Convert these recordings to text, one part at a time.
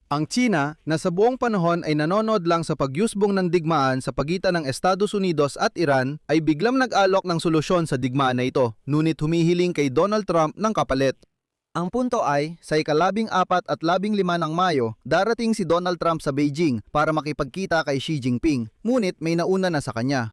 Ang China na sa buong panahon ay nanonood lang sa pagyusbong ng digmaan sa pagitan ng Estados Unidos at Iran ay biglang nag-alok ng solusyon sa digmaan na ito, ngunit humihiling kay Donald Trump ng kapalit. Ang punto ay, sa ika-14 at 15 ng Mayo, darating si Donald Trump sa Beijing para makipagkita kay Xi Jinping, ngunit may nauna na sa kanya.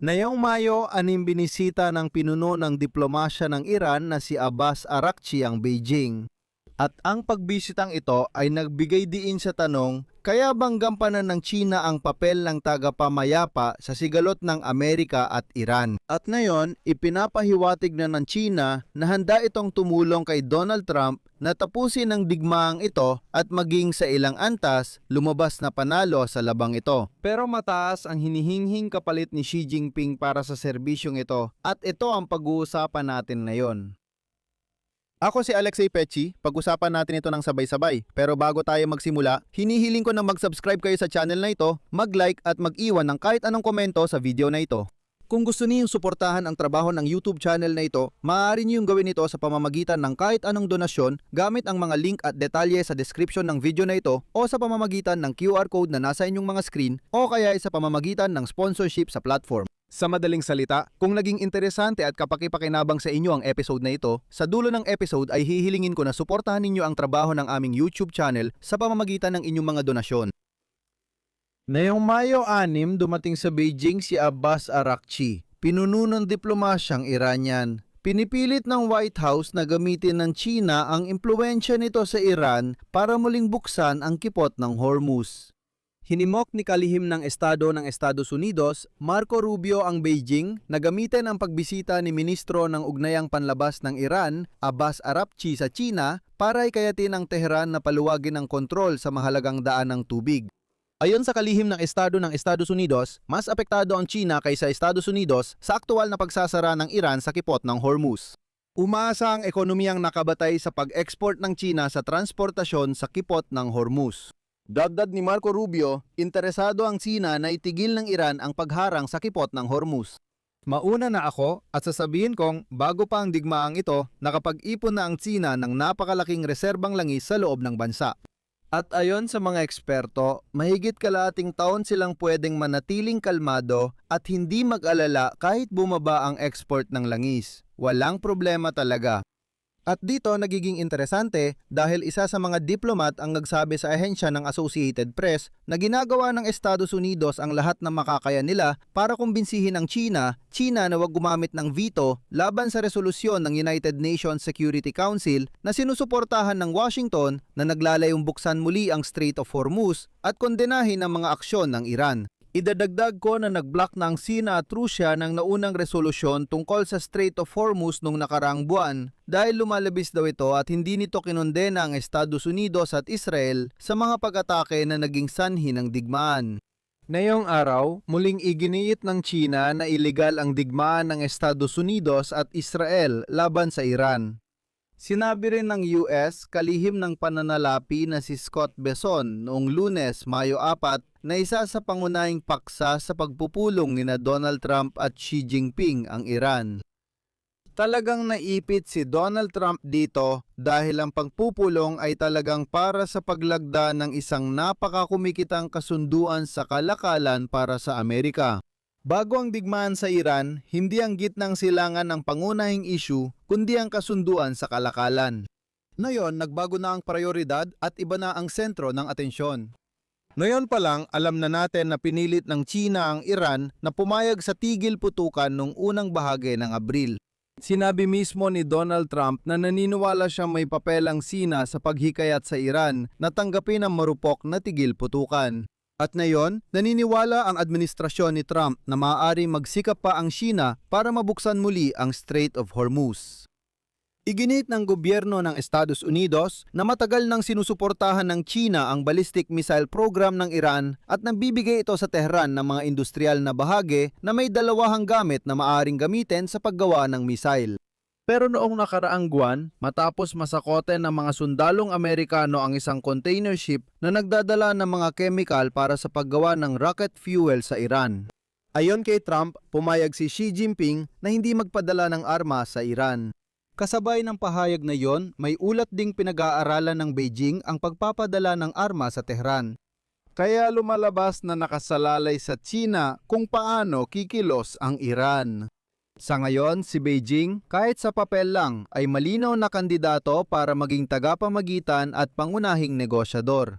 Ngayong Mayo, binisita ng pinuno ng diplomasya ng Iran na si Abbas Araghchi ang Beijing. At ang pagbisitang ito ay nagbigay diin sa tanong, kaya bang gampanan ng China ang papel ng tagapamayapa sa sigalot ng Amerika at Iran? At ngayon, ipinapahiwatig na ng China na handa itong tumulong kay Donald Trump na tapusin ang digmaang ito at maging sa ilang antas, lumabas na panalo sa labang ito. Pero mataas ang hinihinghing kapalit ni Xi Jinping para sa serbisyong ito at ito ang pag-uusapan natin ngayon. Ako si Alexei Pechi, pag-usapan natin ito ng sabay-sabay. Pero bago tayo magsimula, hinihiling ko na mag-subscribe kayo sa channel na ito, mag-like at mag-iwan ng kahit anong komento sa video na ito. Kung gusto niyong suportahan ang trabaho ng YouTube channel na ito, maaari niyong gawin ito sa pamamagitan ng kahit anong donasyon gamit ang mga link at detalye sa description ng video na ito o sa pamamagitan ng QR code na nasa inyong mga screen o kaya sa pamamagitan ng sponsorship sa platform. Sa madaling salita, kung naging interesante at kapakipakinabang sa inyo ang episode na ito, sa dulo ng episode ay hihilingin ko na suportahan ninyo ang trabaho ng aming YouTube channel sa pamamagitan ng inyong mga donasyon. Ngayong Mayo 6, dumating sa Beijing si Abbas Araghchi, pinuno ng diplomasyang Iranian. Pinipilit ng White House na gamitin ng China ang impluwensya nito sa Iran para muling buksan ang kipot ng Hormuz. Hinimok ni kalihim ng Estado ng Estados Unidos, Marco Rubio ang Beijing na gamitin ang pagbisita ni Ministro ng Ugnayang Panlabas ng Iran, Abbas Araghchi sa China para ikayatin ang Tehran na paluwagin ang kontrol sa mahalagang daan ng tubig. Ayon sa kalihim ng Estado ng Estados Unidos, mas apektado ang China kaysa Estados Unidos sa aktual na pagsasara ng Iran sa kipot ng Hormuz. Umaasa ang ekonomiyang nakabatay sa pag-export ng China sa transportasyon sa kipot ng Hormuz. Dagdag ni Marco Rubio, interesado ang China na itigil ng Iran ang pagharang sa kipot ng Hormuz. Mauna na ako at sasabihin kong bago pa ang digmaang ito, nakapag-ipon na ang China ng napakalaking reserbang langis sa loob ng bansa. At ayon sa mga eksperto, mahigit kalahating taon silang pwedeng manatiling kalmado at hindi mag-alala kahit bumaba ang export ng langis. Walang problema talaga. At dito nagiging interesante dahil isa sa mga diplomat ang nagsabi sa ahensya ng Associated Press na ginagawa ng Estados Unidos ang lahat na makakaya nila para kumbinsihin ang China na wag gumamit ng veto laban sa resolusyon ng United Nations Security Council na sinusuportahan ng Washington na naglalayong buksan muli ang Strait of Hormuz at kondenahin ang mga aksyon ng Iran. Idadagdag ko na nag-block ng China at Russia ng naunang resolusyon tungkol sa Strait of Hormuz nung nakaraang buwan dahil lumalabis daw ito at hindi nito kinondena ang Estados Unidos at Israel sa mga pag-atake na naging sanhi ng digmaan. Ngayong araw, muling iginiit ng China na ilegal ang digmaan ng Estados Unidos at Israel laban sa Iran. Sinabi rin ng US kalihim ng pananalapi na si Scott Bessent noong Lunes, Mayo 4 na isa sa pangunahing paksa sa pagpupulong nina Donald Trump at Xi Jinping ang Iran. Talagang naipit si Donald Trump dito dahil ang pagpupulong ay talagang para sa paglagda ng isang napakakumikitang kasunduan sa kalakalan para sa Amerika. Bago ang digmaan sa Iran, hindi ang gitnang silangan ng pangunahing issue, kundi ang kasunduan sa kalakalan. Ngayon, nagbago na ang prioridad at iba na ang sentro ng atensyon. Ngayon pa lang, alam na natin na pinilit ng China ang Iran na pumayag sa tigil putukan noong unang bahagi ng Abril. Sinabi mismo ni Donald Trump na naniniwala siyang may papel ang China sa paghikayat sa Iran na tanggapin ang marupok na tigil putukan. At ngayon, naniniwala ang administrasyon ni Trump na maaaring magsikap pa ang China para mabuksan muli ang Strait of Hormuz. Iginit ng gobyerno ng Estados Unidos na matagal nang sinusuportahan ng China ang ballistic missile program ng Iran at nabibigay ito sa Tehran ng mga industrial na bahagi na may dalawahang gamit na maaaring gamitin sa paggawa ng missile. Pero noong nakaraang buwan, matapos masakote ng mga sundalong Amerikano ang isang container ship na nagdadala ng mga chemical para sa paggawa ng rocket fuel sa Iran. Ayon kay Trump, pumayag si Xi Jinping na hindi magpadala ng armas sa Iran. Kasabay ng pahayag na yon, may ulat ding pinag-aaralan ng Beijing ang pagpapadala ng arma sa Tehran. Kaya lumalabas na nakasalalay sa China kung paano kikilos ang Iran. Sa ngayon, si Beijing, kahit sa papel lang, ay malinaw na kandidato para maging tagapamagitan at pangunahing negosyador.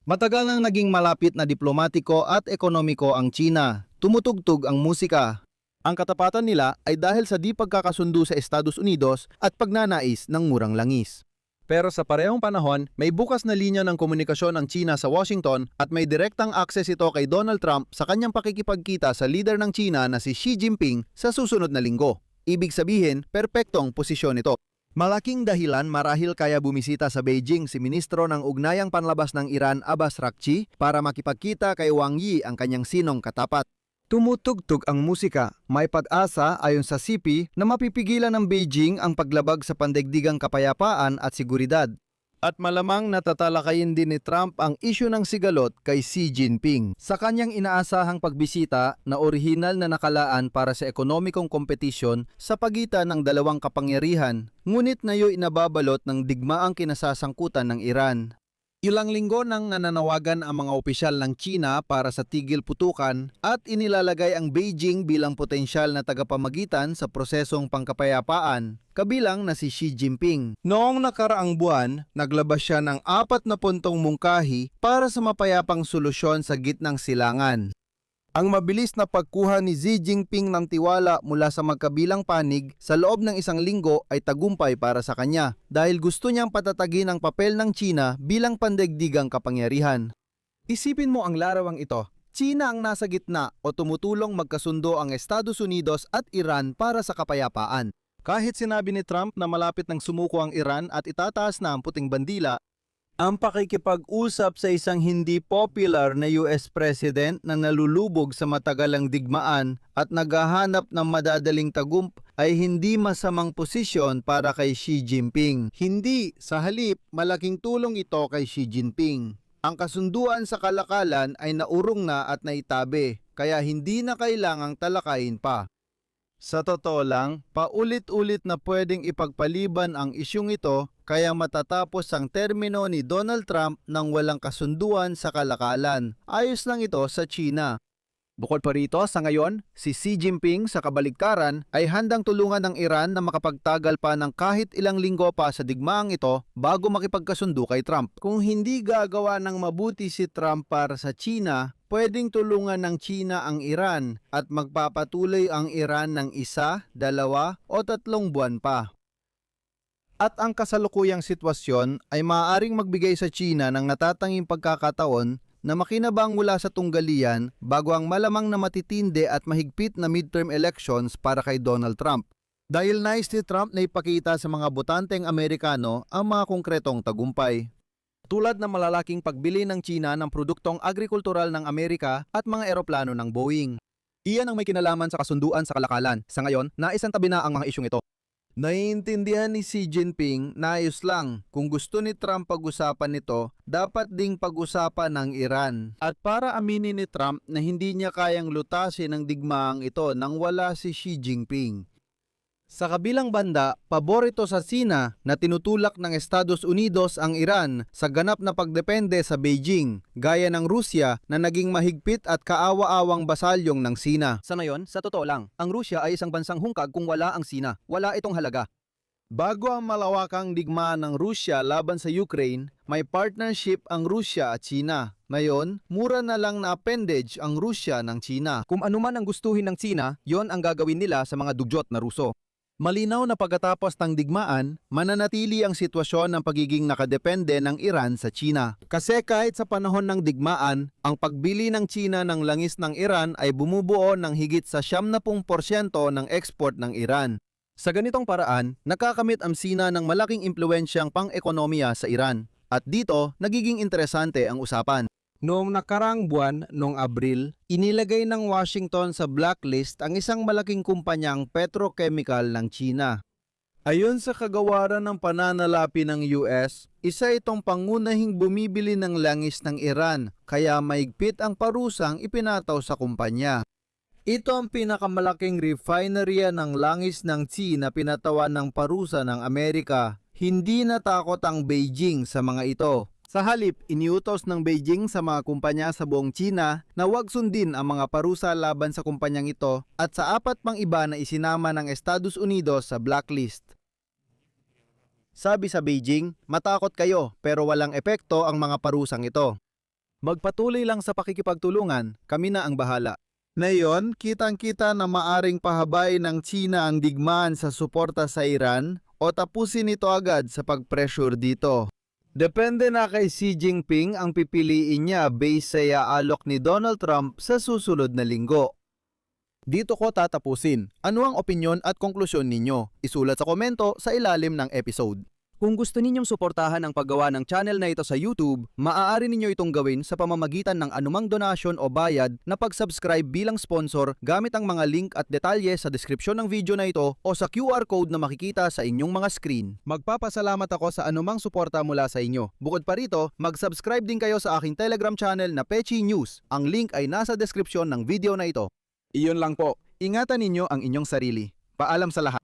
Matagal nang naging malapit na diplomatiko at ekonomiko ang China. Tumutugtog ang musika. Ang katapatan nila ay dahil sa di pagkakasundo sa Estados Unidos at pagnanais ng murang langis. Pero sa parehong panahon, may bukas na linya ng komunikasyon ang China sa Washington at may direktang access ito kay Donald Trump sa kanyang pakikipagkita sa leader ng China na si Xi Jinping sa susunod na linggo. Ibig sabihin, perpektong posisyon ito. Malaking dahilan marahil kaya bumisita sa Beijing si Ministro ng Ugnayang Panlabas ng Iran Abbas Rakchi para makipagkita kay Wang Yi ang kanyang sinong katapat. Tumutugtog ang musika. May pag-asa ayon sa CP na mapipigilan ng Beijing ang paglabag sa pandaigdigang kapayapaan at seguridad. At malamang natatalakayin din ni Trump ang isyu ng sigalot kay Xi Jinping sa kanyang inaasahang pagbisita na orihinal na nakalaan para sa ekonomikong kompetisyon sa pagitan ng dalawang kapangyarihan, ngunit nayo'y nababalot ng digmaang kinasasangkutan ng Iran. Ilang linggo nang nananawagan ang mga opisyal ng China para sa tigil putukan at inilalagay ang Beijing bilang potensyal na tagapamagitan sa prosesong pangkapayapaan, kabilang na si Xi Jinping. Noong nakaraang buwan, naglabas siya ng 4 na puntong mungkahi para sa mapayapang solusyon sa gitnang silangan. Ang mabilis na pagkuha ni Xi Jinping ng tiwala mula sa magkabilang panig sa loob ng isang linggo ay tagumpay para sa kanya dahil gusto niyang patatagin ang papel ng China bilang pandaigdigang kapangyarihan. Isipin mo ang larawang ito. China ang nasa gitna o tumutulong magkasundo ang Estados Unidos at Iran para sa kapayapaan. Kahit sinabi ni Trump na malapit ng sumuko ang Iran at itataas na ang puting bandila, ang pakikipag-usap sa isang hindi popular na US President na nalulubog sa matagalang digmaan at naghahanap ng madadaling ay hindi masamang posisyon para kay Xi Jinping. Hindi, sa halip, malaking tulong ito kay Xi Jinping. Ang kasunduan sa kalakalan ay naurong na at naitabi, kaya hindi na kailangang talakayin pa. Sa totoo lang, paulit-ulit na pwedeng ipagpaliban ang isyung ito kaya matatapos ang termino ni Donald Trump nang walang kasunduan sa kalakalan. Ayos lang ito sa China. Bukod pa rito, sa ngayon, si Xi Jinping sa kabaligtaran ay handang tulungan ng Iran na makapagtagal pa ng kahit ilang linggo pa sa digmaang ito bago makipagkasundo kay Trump. Kung hindi gagawa ng mabuti si Trump para sa China, pwedeng tulungan ng China ang Iran at magpapatuloy ang Iran ng 1, 2 o 3 buwan pa. At ang kasalukuyang sitwasyon ay maaaring magbigay sa China ng natatanging pagkakataon na makinabang mula sa tunggalian bago ang malamang na matitindi at mahigpit na midterm elections para kay Donald Trump. Dahil nais ni Trump na ipakita sa mga botanteng Amerikano ang mga konkretong tagumpay. Tulad ng malalaking pagbili ng China ng produktong agrikultural ng Amerika at mga eroplano ng Boeing. Iyan ang may kinalaman sa kasunduan sa kalakalan. Sa ngayon, naisantabi na ang mga isyong ito. Naiintindihan ni Xi Jinping na ayos lang. Kung gusto ni Trump pag-usapan nito, dapat ding pag-usapan ng Iran. At para aminin ni Trump na hindi niya kayang lutasin ang digmaang ito nang wala si Xi Jinping. Sa kabilang banda, paborito sa China na tinutulak ng Estados Unidos ang Iran sa ganap na pagdepende sa Beijing, gaya ng Rusya na naging mahigpit at kaawa-awang basalyong ng Sina. Sa ngayon, sa totoo lang, ang Rusya ay isang bansang hungkag kung wala ang Sina. Wala itong halaga. Bago ang malawakang digmaan ng Rusya laban sa Ukraine, may partnership ang Rusya at China. Ngayon, mura na lang na appendage ang Rusya ng China. Kung anuman ang gustuhin ng China, yon ang gagawin nila sa mga dugyot na Ruso. Malinaw na pagkatapos ng digmaan, mananatili ang sitwasyon ng pagiging nakadepende ng Iran sa China. Kasi kahit sa panahon ng digmaan, ang pagbili ng China ng langis ng Iran ay bumubuo ng higit sa 70% ng export ng Iran. Sa ganitong paraan, nakakamit ang China ng malaking impluensyang pang-ekonomiya sa Iran. At dito, nagiging interesante ang usapan. Noong nakarang buwan, noong Abril, inilagay ng Washington sa blacklist ang isang malaking kumpanyang petrochemical ng China. Ayon sa kagawaran ng pananalapi ng US, isa itong pangunahing bumibili ng langis ng Iran, kaya maigpit ang parusang ipinataw sa kumpanya. Ito ang pinakamalaking refinery ng langis ng Xi na pinatawan ng parusa ng Amerika. Hindi natakot ang Beijing sa mga ito. Sa halip, iniutos ng Beijing sa mga kumpanya sa buong China na huwag sundin ang mga parusa laban sa kumpanyang ito at sa 4 pang iba na isinama ng Estados Unidos sa blacklist. Sabi sa Beijing, matakot kayo pero walang epekto ang mga parusang ito. Magpatuloy lang sa pakikipagtulungan, kami na ang bahala. Ngayon, kitang-kita na maaring pahabay ng China ang digmaan sa suporta sa Iran o tapusin ito agad sa pag-pressure dito. Depende na kay Xi Jinping ang pipiliin niya base sa iaalok ni Donald Trump sa susunod na linggo. Dito ko tatapusin. Ano ang opinyon at konklusyon ninyo? Isulat sa komento sa ilalim ng episode. Kung gusto ninyong suportahan ang paggawa ng channel na ito sa YouTube, maaari ninyo itong gawin sa pamamagitan ng anumang donasyon o bayad na pag-subscribe bilang sponsor gamit ang mga link at detalye sa deskripsyon ng video na ito o sa QR code na makikita sa inyong mga screen. Magpapasalamat ako sa anumang suporta mula sa inyo. Bukod pa rito, mag-subscribe din kayo sa aking Telegram channel na Pechi News. Ang link ay nasa deskripsyon ng video na ito. Iyon lang po. Ingatan ninyo ang inyong sarili. Paalam sa lahat.